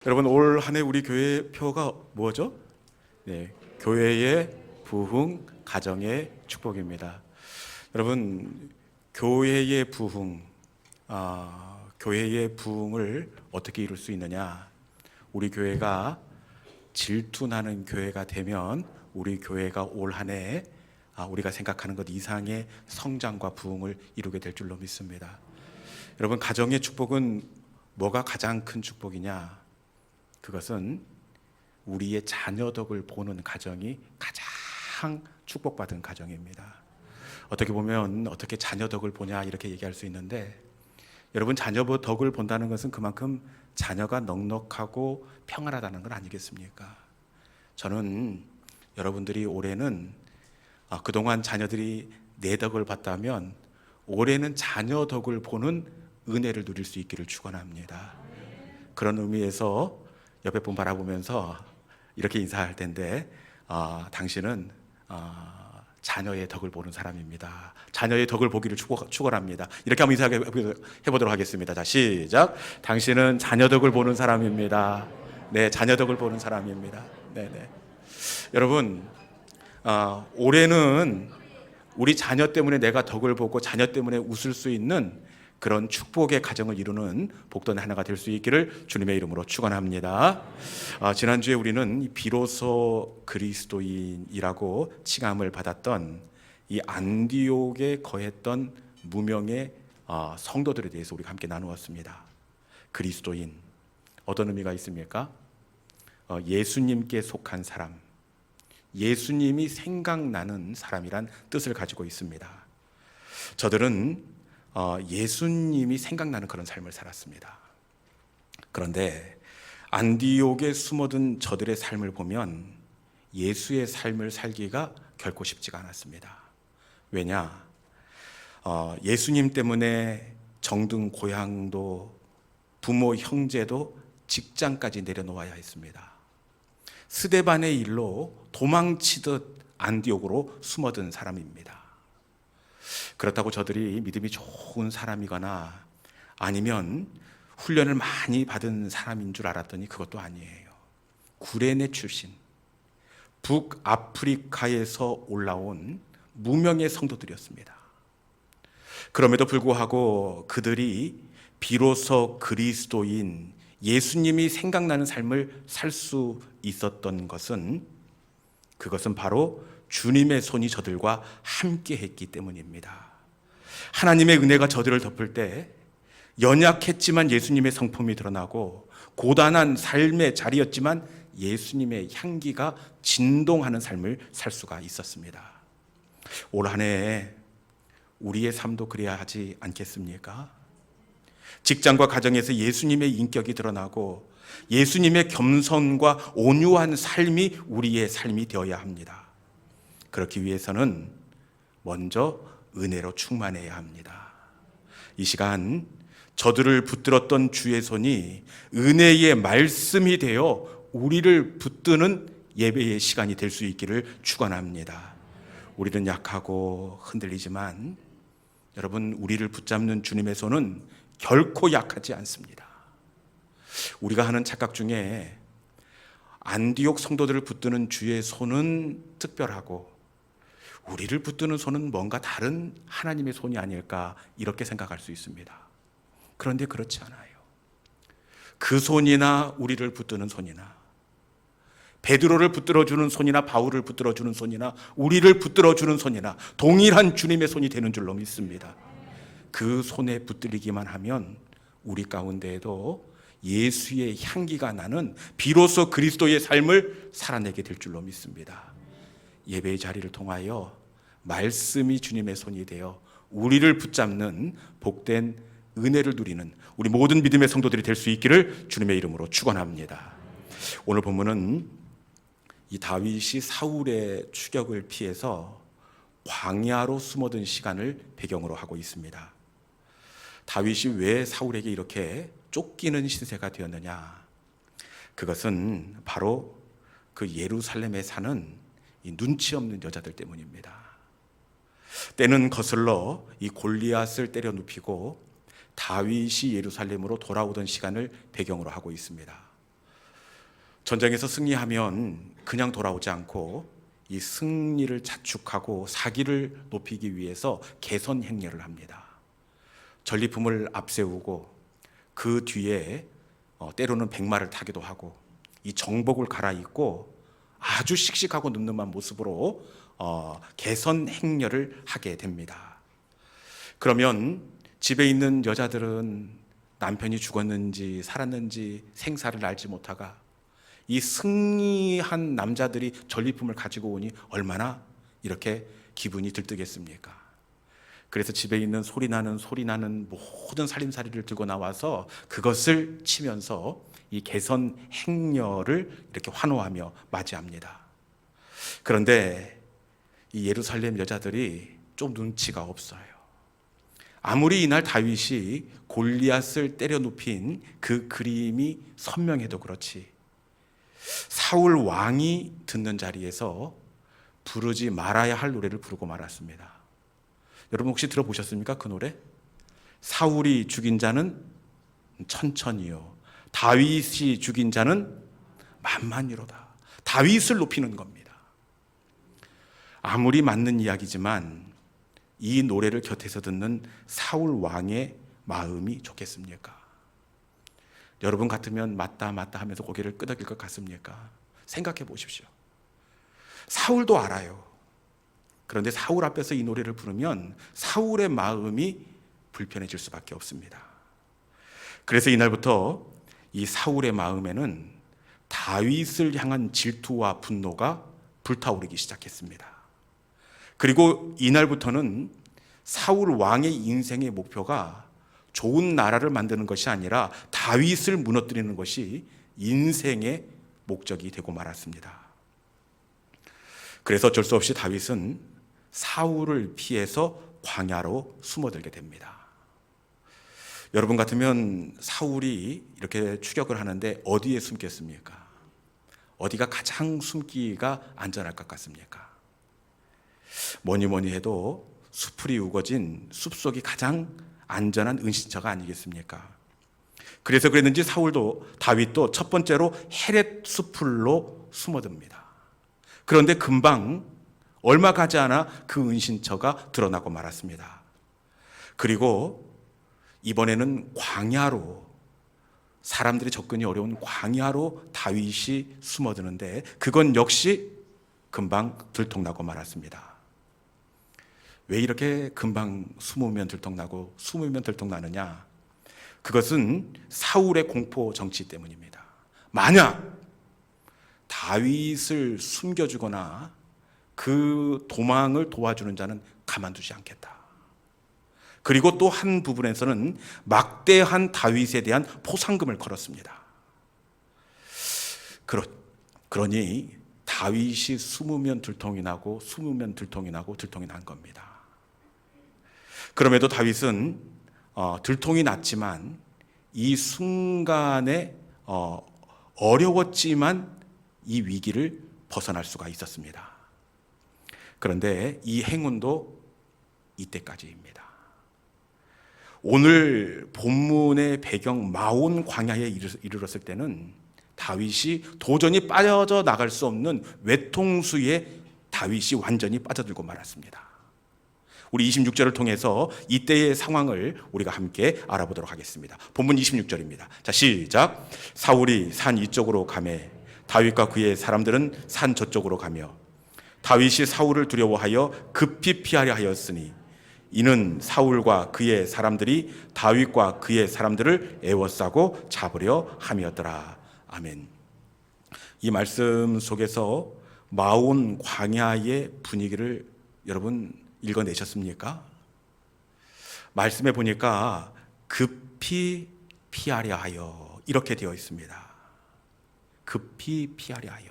여러분, 올 한 해 우리 교회 표가 뭐죠? 네, 교회의 부흥, 가정의 축복입니다. 여러분, 교회의 부흥, 교회의 부흥을 어떻게 이룰 수 있느냐? 우리 교회가 질투나는 교회가 되면 우리 교회가 올 한 해 우리가 생각하는 것 이상의 성장과 부흥을 이루게 될 줄로 믿습니다. 여러분, 가정의 축복은 뭐가 가장 큰 축복이냐? 그것은 우리의 자녀 덕을 보는 가정이 가장 축복받은 가정입니다. 어떻게 보면 어떻게 자녀 덕을 보냐 이렇게 얘기할 수 있는데, 여러분, 자녀 덕을 본다는 것은 그만큼 자녀가 넉넉하고 평안하다는 건 아니겠습니까? 저는 여러분들이 올해는 그동안 자녀들이 내 덕을 봤다면 올해는 자녀 덕을 보는 은혜를 누릴 수 있기를 축원합니다. 그런 의미에서 옆에 분 바라보면서 이렇게 인사할 텐데, 당신은 자녀의 덕을 보는 사람입니다. 자녀의 덕을 보기를 축원합니다. 이렇게 한번 인사해보도록 하겠습니다. 자, 시작. 당신은 자녀 덕을 보는 사람입니다. 네, 자녀 덕을 보는 사람입니다. 네네. 여러분, 올해는 우리 자녀 때문에 내가 덕을 보고 자녀 때문에 웃을 수 있는 그런 축복의 가정을 이루는 복된 하나가 될 수 있기를 주님의 이름으로 축원합니다. 지난주에 우리는 비로소 그리스도인이라고 칭함을 받았던 이 안디옥에 거했던 무명의 성도들에 대해서 우리가 함께 나누었습니다. 그리스도인, 어떤 의미가 있습니까? 예수님께 속한 사람, 예수님이 생각나는 사람이란 뜻을 가지고 있습니다. 저들은 예수님이 생각나는 그런 삶을 살았습니다. 그런데 안디옥에 숨어든 저들의 삶을 보면 예수의 삶을 살기가 결코 쉽지가 않았습니다. 왜냐? 예수님 때문에 정든 고향도 부모 형제도 직장까지 내려놓아야 했습니다. 스데반의 일로 도망치듯 안디옥으로 숨어든 사람입니다. 그렇다고 저들이 믿음이 좋은 사람이거나 아니면 훈련을 많이 받은 사람인 줄 알았더니 그것도 아니에요. 구레네 출신, 북아프리카에서 올라온 무명의 성도들이었습니다. 그럼에도 불구하고 그들이 비로소 그리스도인 예수님이 생각나는 삶을 살 수 있었던 것은, 그것은 바로 주님의 손이 저들과 함께 했기 때문입니다. 하나님의 은혜가 저들을 덮을 때 연약했지만 예수님의 성품이 드러나고, 고단한 삶의 자리였지만 예수님의 향기가 진동하는 삶을 살 수가 있었습니다. 올 한 해 우리의 삶도 그래야 하지 않겠습니까? 직장과 가정에서 예수님의 인격이 드러나고 예수님의 겸손과 온유한 삶이 우리의 삶이 되어야 합니다. 그렇기 위해서는 먼저 은혜로 충만해야 합니다. 이 시간 저들을 붙들었던 주의 손이 은혜의 말씀이 되어 우리를 붙드는 예배의 시간이 될 수 있기를 축원합니다. 우리는 약하고 흔들리지만 여러분, 우리를 붙잡는 주님의 손은 결코 약하지 않습니다. 우리가 하는 착각 중에 안디옥 성도들을 붙드는 주의 손은 특별하고 우리를 붙드는 손은 뭔가 다른 하나님의 손이 아닐까, 이렇게 생각할 수 있습니다. 그런데 그렇지 않아요. 그 손이나 우리를 붙드는 손이나, 베드로를 붙들어주는 손이나 바울을 붙들어주는 손이나 우리를 붙들어주는 손이나 동일한 주님의 손이 되는 줄로 믿습니다. 그 손에 붙들리기만 하면 우리 가운데에도 예수의 향기가 나는 비로소 그리스도의 삶을 살아내게 될 줄로 믿습니다. 예배의 자리를 통하여 말씀이 주님의 손이 되어 우리를 붙잡는 복된 은혜를 누리는 우리 모든 믿음의 성도들이 될 수 있기를 주님의 이름으로 축원합니다. 오늘 본문은 이 다윗이 사울의 추격을 피해서 광야로 숨어든 시간을 배경으로 하고 있습니다. 다윗이 왜 사울에게 이렇게 쫓기는 신세가 되었느냐? 그것은 바로 그 예루살렘에 사는 이 눈치 없는 여자들 때문입니다. 때는 거슬러 이 골리앗을 때려 눕히고 다윗이 예루살렘으로 돌아오던 시간을 배경으로 하고 있습니다. 전쟁에서 승리하면 그냥 돌아오지 않고 이 승리를 자축하고 사기를 높이기 위해서 개선 행렬을 합니다. 전리품을 앞세우고 그 뒤에 때로는 백마를 타기도 하고 이 정복을 갈아입고 아주 씩씩하고 늠름한 모습으로 개선 행렬을 하게 됩니다. 그러면 집에 있는 여자들은 남편이 죽었는지 살았는지 생사를 알지 못하가 이 승리한 남자들이 전리품을 가지고 오니 얼마나 이렇게 기분이 들뜨겠습니까? 그래서 집에 있는 소리 나는 모든 살림살이를 들고 나와서 그것을 치면서 이 개선 행렬을 이렇게 환호하며 맞이합니다. 그런데 이 예루살렘 여자들이 좀 눈치가 없어요. 아무리 이날 다윗이 골리앗을 때려 눕힌 그 그림이 선명해도 그렇지, 사울 왕이 듣는 자리에서 부르지 말아야 할 노래를 부르고 말았습니다. 여러분 혹시 들어보셨습니까? 그 노래? 사울이 죽인 자는 천천히요, 다윗이 죽인 자는 만만히로다. 다윗을 높이는 겁니다. 아무리 맞는 이야기지만 이 노래를 곁에서 듣는 사울 왕의 마음이 좋겠습니까? 여러분 같으면 맞다 하면서 고개를 끄덕일 것 같습니까? 생각해 보십시오. 사울도 알아요. 그런데 사울 앞에서 이 노래를 부르면 사울의 마음이 불편해질 수밖에 없습니다. 그래서 이날부터 이 사울의 마음에는 다윗을 향한 질투와 분노가 불타오르기 시작했습니다. 그리고 이날부터는 사울 왕의 인생의 목표가 좋은 나라를 만드는 것이 아니라 다윗을 무너뜨리는 것이 인생의 목적이 되고 말았습니다. 그래서 어쩔 수 없이 다윗은 사울을 피해서 광야로 숨어들게 됩니다. 여러분 같으면 사울이 이렇게 추격을 하는데 어디에 숨겠습니까? 어디가 가장 숨기가 안전할 것 같습니까? 뭐니 해도 수풀이 우거진 숲속이 가장 안전한 은신처가 아니겠습니까? 그래서 그랬는지 다윗도 첫 번째로 헤렛 수풀로 숨어듭니다. 그런데 금방 얼마 가지 않아 그 은신처가 드러나고 말았습니다. 그리고 이번에는 광야로, 사람들이 접근이 어려운 광야로 다윗이 숨어드는데 그건 역시 금방 들통나고 말았습니다. 왜 이렇게 금방 숨으면 들통나느냐? 그것은 사울의 공포 정치 때문입니다. 만약 다윗을 숨겨주거나 그 도망을 도와주는 자는 가만두지 않겠다. 그리고 또 한 부분에서는 막대한 다윗에 대한 포상금을 걸었습니다. 그러니 다윗이 숨으면 들통이 나고 들통이 난 겁니다. 그럼에도 다윗은 들통이 났지만 이 순간에 어려웠지만 이 위기를 벗어날 수가 있었습니다. 그런데 이 행운도 이때까지입니다. 오늘 본문의 배경 마온 광야에 이르렀을 때는 다윗이 도저히 빠져나갈 수 없는 외통수에 다윗이 완전히 빠져들고 말았습니다. 우리 26절을 통해서 이때의 상황을 우리가 함께 알아보도록 하겠습니다. 본문 26절입니다. 자, 시작. 사울이 산 이쪽으로 가매 다윗과 그의 사람들은 산 저쪽으로 가며 다윗이 사울을 두려워하여 급히 피하려 하였으니 이는 사울과 그의 사람들이 다윗과 그의 사람들을 애워싸고 잡으려 함이었더라. 아멘. 이 말씀 속에서 마온 광야의 분위기를 여러분 읽어내셨습니까? 말씀에 보니까 급히 피하려 하여 이렇게 되어 있습니다. 급히 피하려 하여.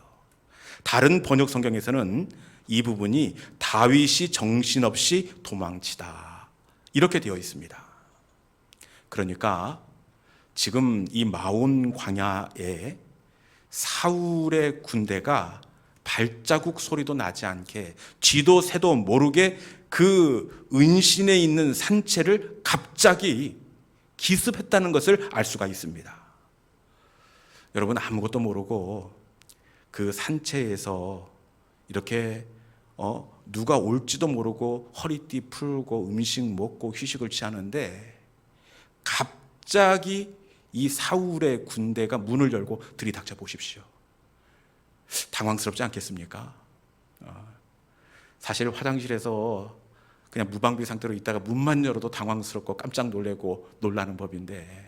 다른 번역 성경에서는 이 부분이 다윗이 정신없이 도망치다 이렇게 되어 있습니다. 그러니까 지금 이 마온 광야에 사울의 군대가 발자국 소리도 나지 않게 쥐도 새도 모르게 그 은신에 있는 산채를 갑자기 기습했다는 것을 알 수가 있습니다. 여러분 아무것도 모르고 그 산채에서 이렇게 누가 올지도 모르고 허리띠 풀고 음식 먹고 휴식을 취하는데 갑자기 이 사울의 군대가 문을 열고 들이닥쳐 보십시오. 당황스럽지 않겠습니까? 사실 화장실에서 그냥 무방비 상태로 있다가 문만 열어도 당황스럽고 깜짝 놀래고 놀라는 법인데,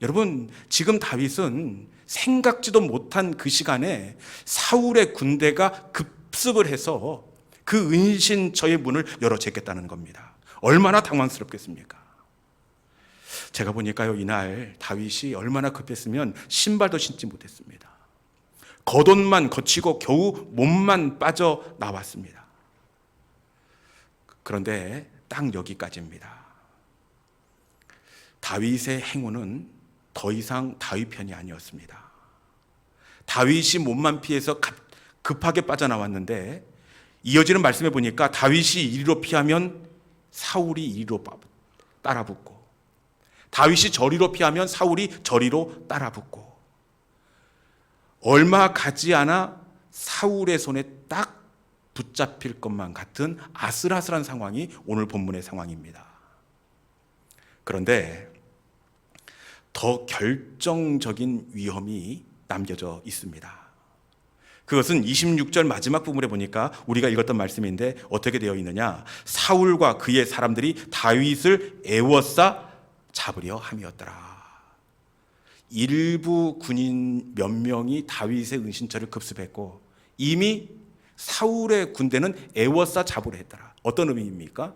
여러분 지금 다윗은 생각지도 못한 그 시간에 사울의 군대가 급습을 해서 그 은신처의 문을 열어 제꼈다는 겁니다. 얼마나 당황스럽겠습니까? 제가 보니까요, 이날 다윗이 얼마나 급했으면 신발도 신지 못했습니다. 겉옷만 거치고 겨우 몸만 빠져 나왔습니다. 그런데 딱 여기까지입니다. 다윗의 행운은 더 이상 다윗 편이 아니었습니다. 다윗이 몸만 피해서 급하게 빠져나왔는데, 이어지는 말씀에 보니까 다윗이 이리로 피하면 사울이 이리로 따라붙고, 다윗이 저리로 피하면 사울이 저리로 따라붙고, 얼마 가지 않아 사울의 손에 딱 붙잡힐 것만 같은 아슬아슬한 상황이 오늘 본문의 상황입니다. 그런데 더 결정적인 위험이 남겨져 있습니다. 그것은 26절 마지막 부분에 보니까 우리가 읽었던 말씀인데 어떻게 되어 있느냐? 사울과 그의 사람들이 다윗을 애워싸 잡으려 함이었더라. 일부 군인 몇 명이 다윗의 은신처를 급습했고 이미 사울의 군대는 애워싸 잡으려 했더라. 어떤 의미입니까?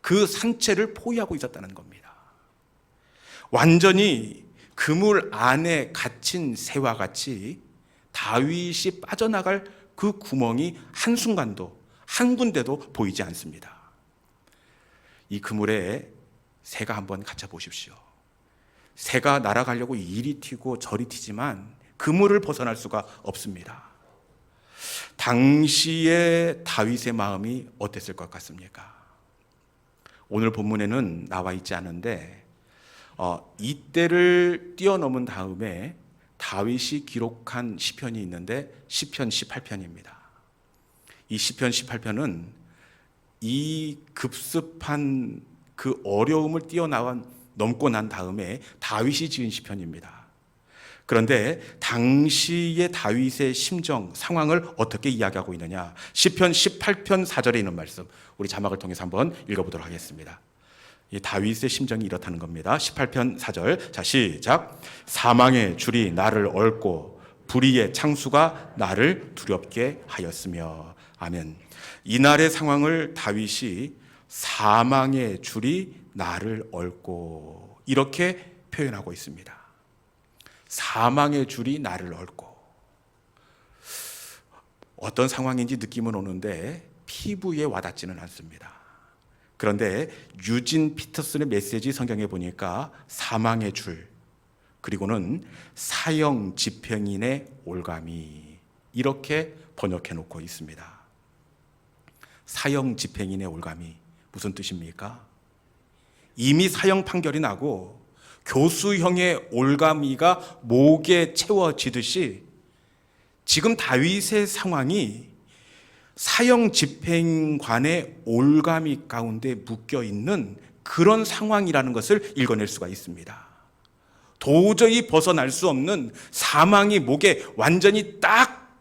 그 산채를 포위하고 있었다는 겁니다. 완전히 그물 안에 갇힌 새와 같이 다윗이 빠져나갈 그 구멍이 한순간도 한 군데도 보이지 않습니다. 이 그물에 새가 한번 갇혀 보십시오. 새가 날아가려고 이리 튀고 저리 튀지만 그물을 벗어날 수가 없습니다. 당시의 다윗의 마음이 어땠을 것 같습니까? 오늘 본문에는 나와 있지 않은데 이때를 뛰어넘은 다음에 다윗이 기록한 시편이 있는데 시편 18편입니다. 이 시편 18편은 이 급습한 그 어려움을 넘고 난 다음에 다윗이 지은 시편입니다. 그런데 당시의 다윗의 심정, 상황을 어떻게 이야기하고 있느냐? 시편 18편 4절에 있는 말씀, 우리 자막을 통해서 한번 읽어보도록 하겠습니다. 이 다윗의 심정이 이렇다는 겁니다. 18편 4절, 자 시작. 사망의 줄이 나를 얽고 불의의 창수가 나를 두렵게 하였으며. 아멘. 이날의 상황을 다윗이 사망의 줄이 나를 얽고 이렇게 표현하고 있습니다. 사망의 줄이 나를 얽고. 어떤 상황인지 느낌은 오는데 피부에 와닿지는 않습니다. 그런데 유진 피터슨의 메시지 성경에 보니까 사망의 줄, 그리고는 사형 집행인의 올가미, 이렇게 번역해 놓고 있습니다. 사형 집행인의 올가미, 무슨 뜻입니까? 이미 사형 판결이 나고 교수형의 올가미가 목에 채워지듯이 지금 다윗의 상황이 사형 집행관의 올가미 가운데 묶여 있는 그런 상황이라는 것을 읽어낼 수가 있습니다. 도저히 벗어날 수 없는 사망이 목에 완전히 딱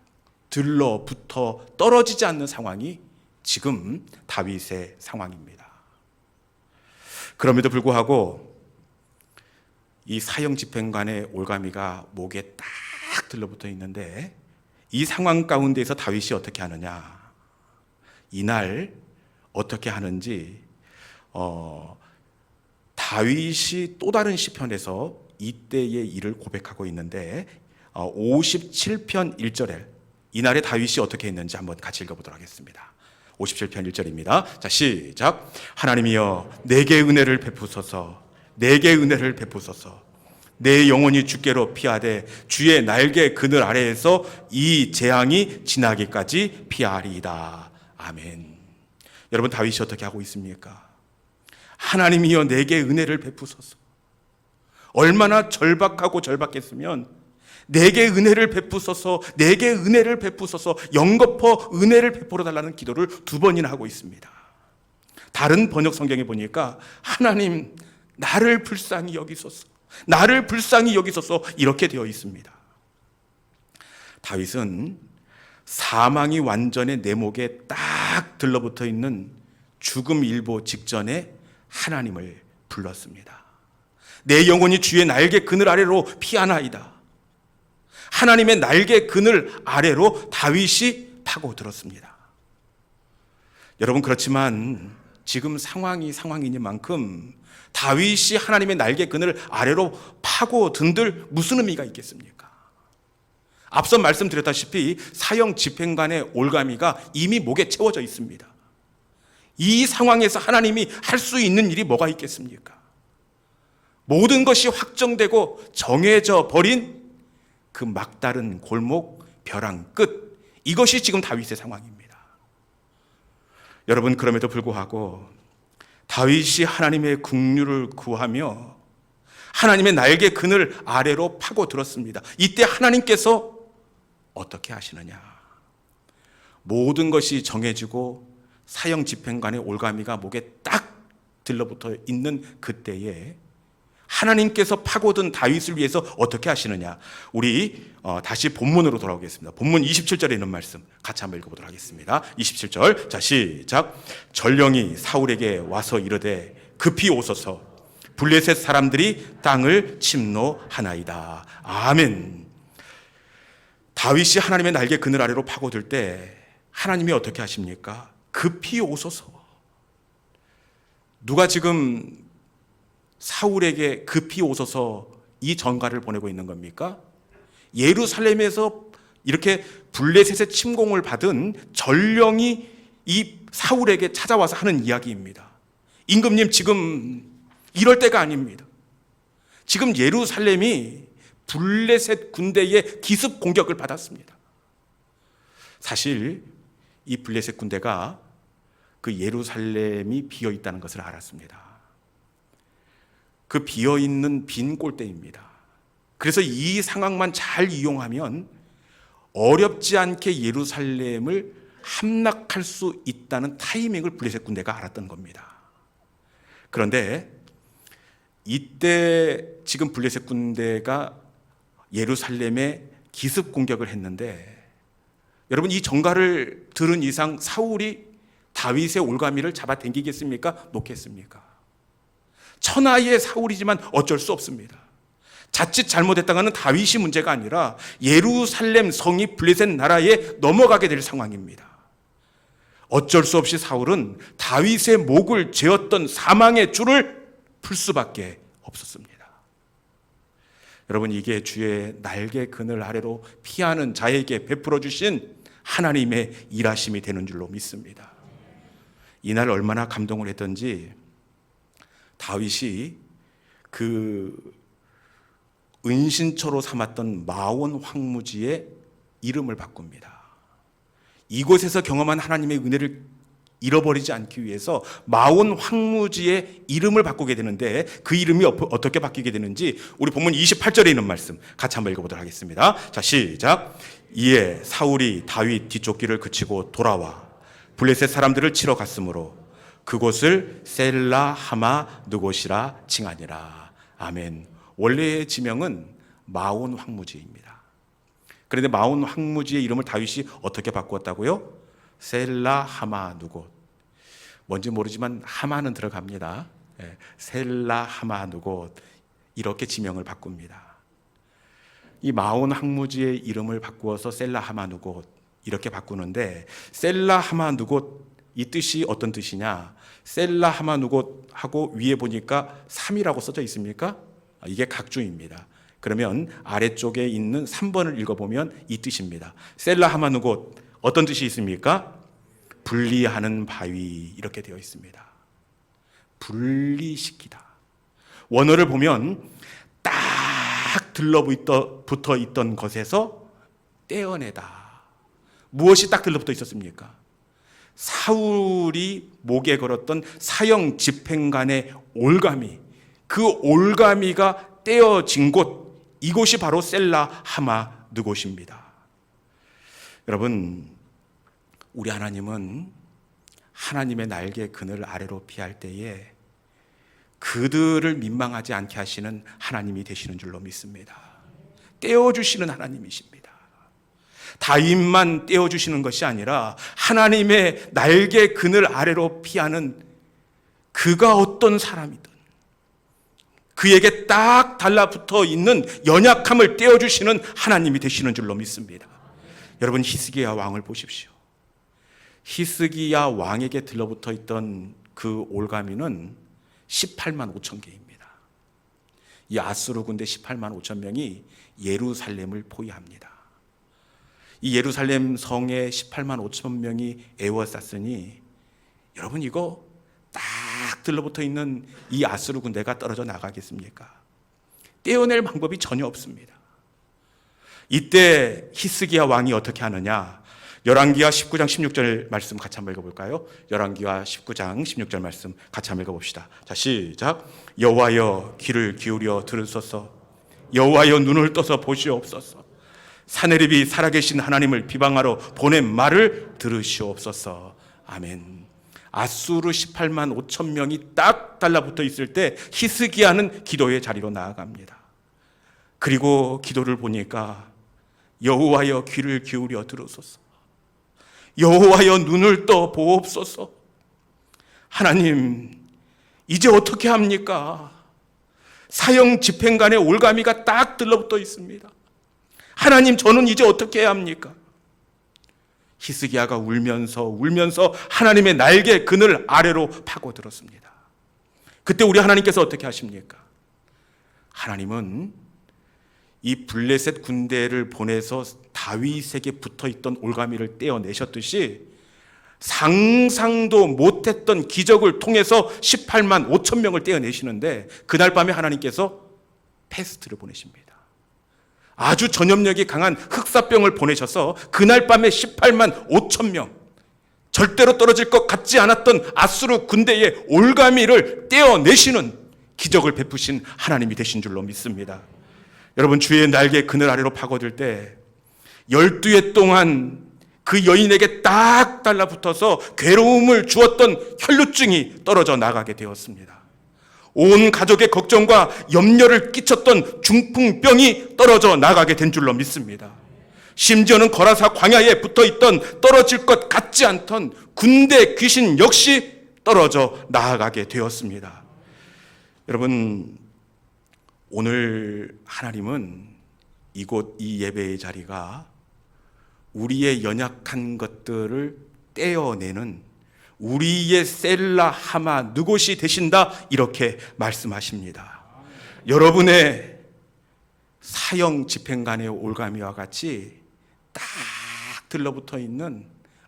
들러붙어 떨어지지 않는 상황이 지금 다윗의 상황입니다. 그럼에도 불구하고 이 사형 집행관의 올가미가 목에 딱 들러붙어 있는데 이 상황 가운데에서 다윗이 어떻게 하느냐? 이날 어떻게 하는지 다윗이 또 다른 시편에서 이때의 일을 고백하고 있는데 57편 1절에 이날의 다윗이 어떻게 했는지 한번 같이 읽어보도록 하겠습니다. 57편 1절입니다. 자 시작. 하나님이여 내게 은혜를 베푸소서, 내게 은혜를 베푸소서. 내 영혼이 주께로 피하되 주의 날개 그늘 아래에서 이 재앙이 지나기까지 피하리이다. 아멘. 여러분 다윗이 어떻게 하고 있습니까? 하나님이여 내게 은혜를 베푸소서. 얼마나 절박하고 절박했으면 내게 은혜를 베푸소서, 내게 은혜를 베푸소서, 영겁어 은혜를 베풀어 달라는 기도를 2번이나 하고 있습니다. 다른 번역 성경에 보니까 하나님 나를 불쌍히 여기소서, 나를 불쌍히 여기소서 이렇게 되어 있습니다. 다윗은 사망이 완전히 내 목에 딱 들러붙어 있는 죽음 일보 직전에 하나님을 불렀습니다. 내 영혼이 주의 날개 그늘 아래로 피하나이다. 하나님의 날개 그늘 아래로 다윗이 파고들었습니다. 여러분, 그렇지만 지금 상황이니만큼 다윗이 하나님의 날개 그늘 아래로 파고든들 무슨 의미가 있겠습니까? 앞서 말씀드렸다시피 사형 집행관의 올가미가 이미 목에 채워져 있습니다. 이 상황에서 하나님이 할 수 있는 일이 뭐가 있겠습니까? 모든 것이 확정되고 정해져 버린 그 막다른 골목 벼랑 끝, 이것이 지금 다윗의 상황입니다. 여러분, 그럼에도 불구하고 다윗이 하나님의 긍휼을 구하며 하나님의 날개 그늘 아래로 파고들었습니다. 이때 하나님께서 어떻게 하시느냐? 모든 것이 정해지고 사형 집행관의 올가미가 목에 딱 들러붙어 있는 그때에 하나님께서 파고든 다윗을 위해서 어떻게 하시느냐? 우리 다시 본문으로 돌아오겠습니다. 본문 27절에 있는 말씀 같이 한번 읽어보도록 하겠습니다. 27절, 자 시작. 전령이 사울에게 와서 이르되 급히 오소서, 블레셋 사람들이 땅을 침노하나이다. 아멘. 다윗이 하나님의 날개 그늘 아래로 파고들 때 하나님이 어떻게 하십니까? 급히 오소서. 누가 지금 사울에게 급히 오소서 이 전가를 보내고 있는 겁니까? 예루살렘에서 이렇게 블레셋의 침공을 받은 전령이 이 사울에게 찾아와서 하는 이야기입니다. 임금님, 지금 이럴 때가 아닙니다. 지금 예루살렘이 블레셋 군대의 기습 공격을 받았습니다. 사실 이 블레셋 군대가 그 예루살렘이 비어 있다는 것을 알았습니다. 그 비어 있는 빈 꼴대입니다. 그래서 이 상황만 잘 이용하면 어렵지 않게 예루살렘을 함락할 수 있다는 타이밍을 블레셋 군대가 알았던 겁니다. 그런데 이때 지금 블레셋 군대가 예루살렘에 기습 공격을 했는데, 여러분, 이 전가를 들은 이상 사울이 다윗의 올가미를 잡아당기겠습니까? 놓겠습니까? 천하의 사울이지만 어쩔 수 없습니다. 자칫 잘못했다가는 다윗이 문제가 아니라 예루살렘 성이 블레셋 나라에 넘어가게 될 상황입니다. 어쩔 수 없이 사울은 다윗의 목을 죄었던 사망의 줄을 풀 수밖에 없었습니다. 여러분, 이게 주의 날개 그늘 아래로 피하는 자에게 베풀어 주신 하나님의 일하심이 되는 줄로 믿습니다. 이날 얼마나 감동을 했던지 다윗이 그 은신처로 삼았던 마온 황무지의 이름을 바꿉니다. 이곳에서 경험한 하나님의 은혜를 잃어버리지 않기 위해서 마온 황무지의 이름을 바꾸게 되는데, 그 이름이 어떻게 바뀌게 되는지 우리 본문 28절에 있는 말씀 같이 한번 읽어보도록 하겠습니다. 자 시작. 이에 사울이 다윗 뒤쫓기를 그치고 돌아와 블레셋 사람들을 치러 갔으므로 그곳을 셀라 하마 느곳이라 칭하니라. 아멘. 원래의 지명은 마온 황무지입니다. 그런데 마온 황무지의 이름을 다윗이 어떻게 바꾸었다고요? 셀라 하마 누곳. 뭔지 모르지만 하마는 들어갑니다. 셀라 하마 누곳, 이렇게 지명을 바꿉니다. 이 마온 황무지의 이름을 바꾸어서 셀라 하마 누곳 이렇게 바꾸는데, 셀라 하마 누곳 이 뜻이 어떤 뜻이냐? 셀라 하마 누곳 하고 위에 보니까 3이라고 써져 있습니까? 이게 각주입니다. 그러면 아래쪽에 있는 3번을 읽어보면 이 뜻입니다. 셀라 하마 누곳, 어떤 뜻이 있습니까? 분리하는 바위, 이렇게 되어 있습니다. 분리시키다. 원어를 보면 딱 들러붙어 있던 것에서 떼어내다. 무엇이 딱 들러붙어 있었습니까? 사울이 목에 걸었던 사형 집행관의 올가미, 그 올가미가 떼어진 곳, 이곳이 바로 셀라 하마 느곳입니다. 여러분, 우리 하나님은 하나님의 날개 그늘 아래로 피할 때에 그들을 민망하지 않게 하시는 하나님이 되시는 줄로 믿습니다. 떼어주시는 하나님이십니다. 다윗만 떼어주시는 것이 아니라 하나님의 날개 그늘 아래로 피하는 그가 어떤 사람이든 그에게 딱 달라붙어 있는 연약함을 떼어주시는 하나님이 되시는 줄로 믿습니다. 여러분, 히스기야 왕을 보십시오. 히스기야 왕에게 들러붙어 있던 그 올가미는 18만 5천 개입니다. 이 아수르 군대 18만 5천 명이 예루살렘을 포위합니다. 이 예루살렘 성에 18만 5천 명이 에워쌌으니 여러분, 이거 딱 들러붙어 있는 이 아수르 군대가 떨어져 나가겠습니까? 떼어낼 방법이 전혀 없습니다. 이때 히스기야 왕이 어떻게 하느냐? 열왕기하 19장 16절 말씀 같이 한번 읽어볼까요? 열왕기하 19장 16절 말씀 같이 한번 읽어봅시다. 자, 시작. 여호와여 귀를 기울여 들으소서. 여호와여 눈을 떠서 보시옵소서. 사내립이 살아계신 하나님을 비방하러 보낸 말을 들으시옵소서. 아멘. 아수르 18만 5천 명이 딱 달라붙어 있을 때 히스기야는 기도의 자리로 나아갑니다. 그리고 기도를 보니까 여호와여 귀를 기울여 들으소서. 여호와여 눈을 떠 보옵소서. 하나님, 이제 어떻게 합니까? 사형 집행관의 올가미가 딱 들러붙어 있습니다. 하나님, 저는 이제 어떻게 해야 합니까? 히스기야가 울면서 하나님의 날개 그늘 아래로 파고들었습니다. 그때 우리 하나님께서 어떻게 하십니까? 하나님은 이 블레셋 군대를 보내서 다윗에게 붙어있던 올가미를 떼어내셨듯이 상상도 못했던 기적을 통해서 18만 5천 명을 떼어내시는데 그날 밤에 하나님께서 패스트를 보내십니다. 아주 전염력이 강한 흑사병을 보내셔서 그날 밤에 18만 5천 명, 절대로 떨어질 것 같지 않았던 아수르 군대의 올가미를 떼어내시는 기적을 베푸신 하나님이 되신 줄로 믿습니다. 여러분, 주의 날개 그늘 아래로 파고들 때 12해 동안 그 여인에게 딱 달라붙어서 괴로움을 주었던 혈루증이 떨어져 나가게 되었습니다. 온 가족의 걱정과 염려를 끼쳤던 중풍병이 떨어져 나가게 된 줄로 믿습니다. 심지어는 거라사 광야에 붙어있던 떨어질 것 같지 않던 군대 귀신 역시 떨어져 나아가게 되었습니다. 여러분, 오늘 하나님은 이곳 이 예배의 자리가 우리의 연약한 것들을 떼어내는 우리의 셀라 하마 느곳이 되신다, 이렇게 말씀하십니다. 여러분의 사형 집행관의 올가미와 같이 딱 들러붙어 있는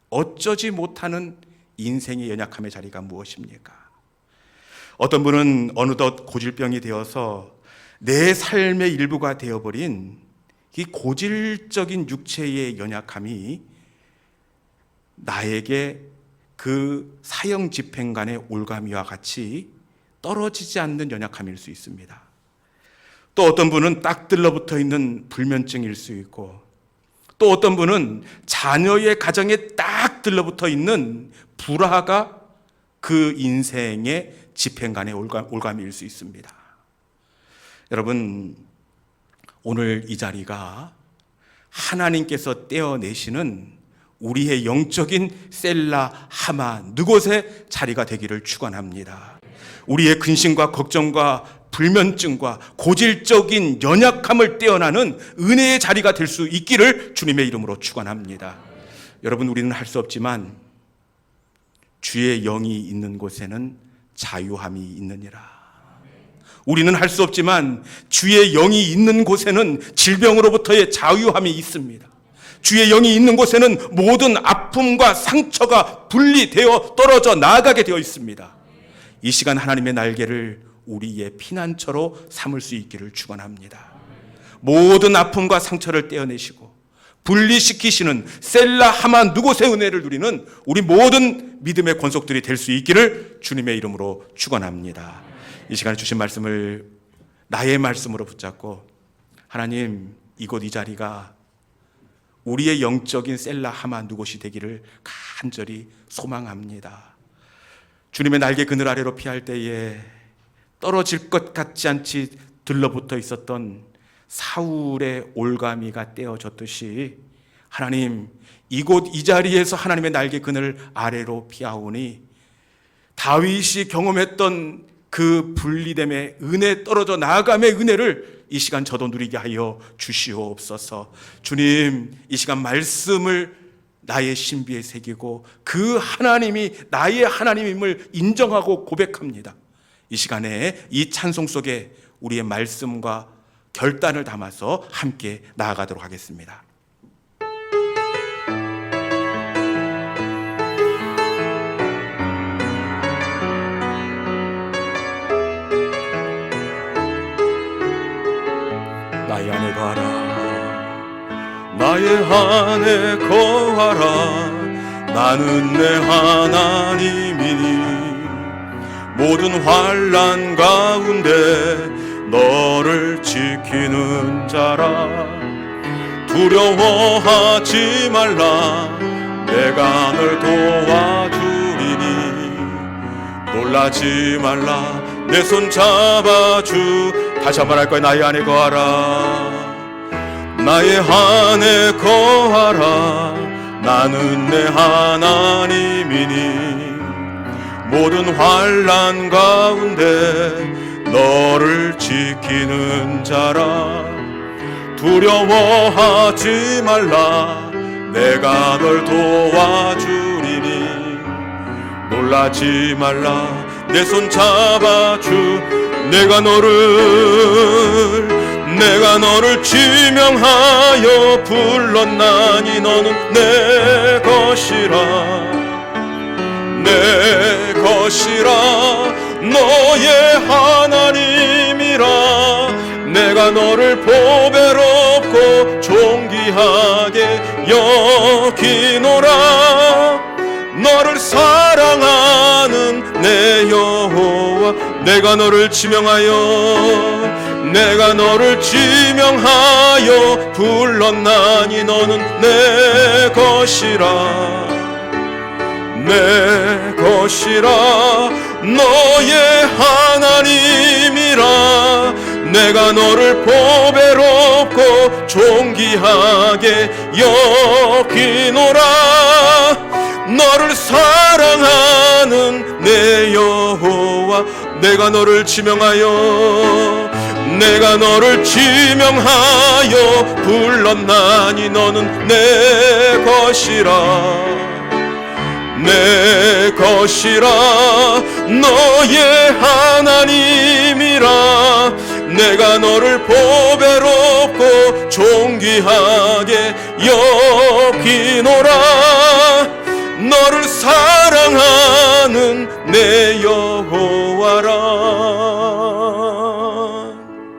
어쩌지 못하는 인생의 연약함의 자리가 무엇입니까? 어떤 분은 어느덧 고질병이 되어서 내 삶의 일부가 되어버린 이 고질적인 육체의 연약함이 나에게 그 사형 집행관의 올가미와 같이 떨어지지 않는 연약함일 수 있습니다. 또 어떤 분은 딱 들러붙어 있는 불면증일 수 있고, 또 어떤 분은 자녀의 가정에 딱 들러붙어 있는 불화가 그 인생의 집행관의 올가미일 수 있습니다. 여러분, 오늘 이 자리가 하나님께서 떼어내시는 우리의 영적인 셀라 하마 느곳의 자리가 되기를 축원합니다. 우리의 근심과 걱정과 불면증과 고질적인 연약함을 떼어나는 은혜의 자리가 될 수 있기를 주님의 이름으로 축원합니다. 여러분, 우리는 할 수 없지만 주의 영이 있는 곳에는 자유함이 있느니라. 우리는 할 수 없지만 주의 영이 있는 곳에는 질병으로부터의 자유함이 있습니다. 주의 영이 있는 곳에는 모든 아픔과 상처가 분리되어 떨어져 나아가게 되어 있습니다. 이 시간 하나님의 날개를 우리의 피난처로 삼을 수 있기를 축원합니다. 모든 아픔과 상처를 떼어내시고 분리시키시는 셀라 하마 느곳의 은혜를 누리는 우리 모든 믿음의 권속들이 될 수 있기를 주님의 이름으로 축원합니다. 이 시간에 주신 말씀을 나의 말씀으로 붙잡고 하나님, 이곳 이 자리가 우리의 영적인 셀라 하마 누곳이 되기를 간절히 소망합니다. 주님의 날개 그늘 아래로 피할 때에 떨어질 것 같지 않지 들러붙어 있었던 사울의 올가미가 떼어졌듯이 하나님, 이곳 이 자리에서 하나님의 날개 그늘 아래로 피하오니 다윗이 경험했던 그 분리됨의 은혜, 떨어져 나아감의 은혜를 이 시간 저도 누리게 하여 주시옵소서. 주님, 이 시간 말씀을 나의 신비에 새기고 그 하나님이 나의 하나님임을 인정하고 고백합니다. 이 시간에 이 찬송 속에 우리의 말씀과 결단을 담아서 함께 나아가도록 하겠습니다. 나의 안에 거하라, 나의 안에 거하라. 나는 내 하나님이니 모든 환난 가운데 너를 지키는 자라. 두려워하지 말라, 내가 널 도와주리니. 놀라지 말라, 내 손 잡아주. 다시 한번 할 거야. 나의 안에 거하라, 나의 안에 거하라. 나는 내 하나님이니 모든 환난 가운데 너를 지키는 자라. 두려워하지 말라, 내가 널 도와주리니. 놀라지 말라, 내 손 잡아주. 내가 너를 지명하여 불렀나니 너는 내 것이라. 내 것이라, 너의 하나님이라. 내가 너를 보배롭고 존귀하게 여기노라. 너를 사랑하는 내 여호와, 내가 너를 지명하여 불렀나니 너는 내 것이라. 내 것이라, 너의 하나님이라. 내가 너를 보배롭고 존귀하게 여기노라. 너를 사랑하는 내 여호와, 내가 너를 지명하여 불렀나니 너는 내 것이라. 내 것이라, 너의 하나님이라. 내가 너를 보배롭고 존귀하게 여기노라. 너를 사랑하는 내 여호와라.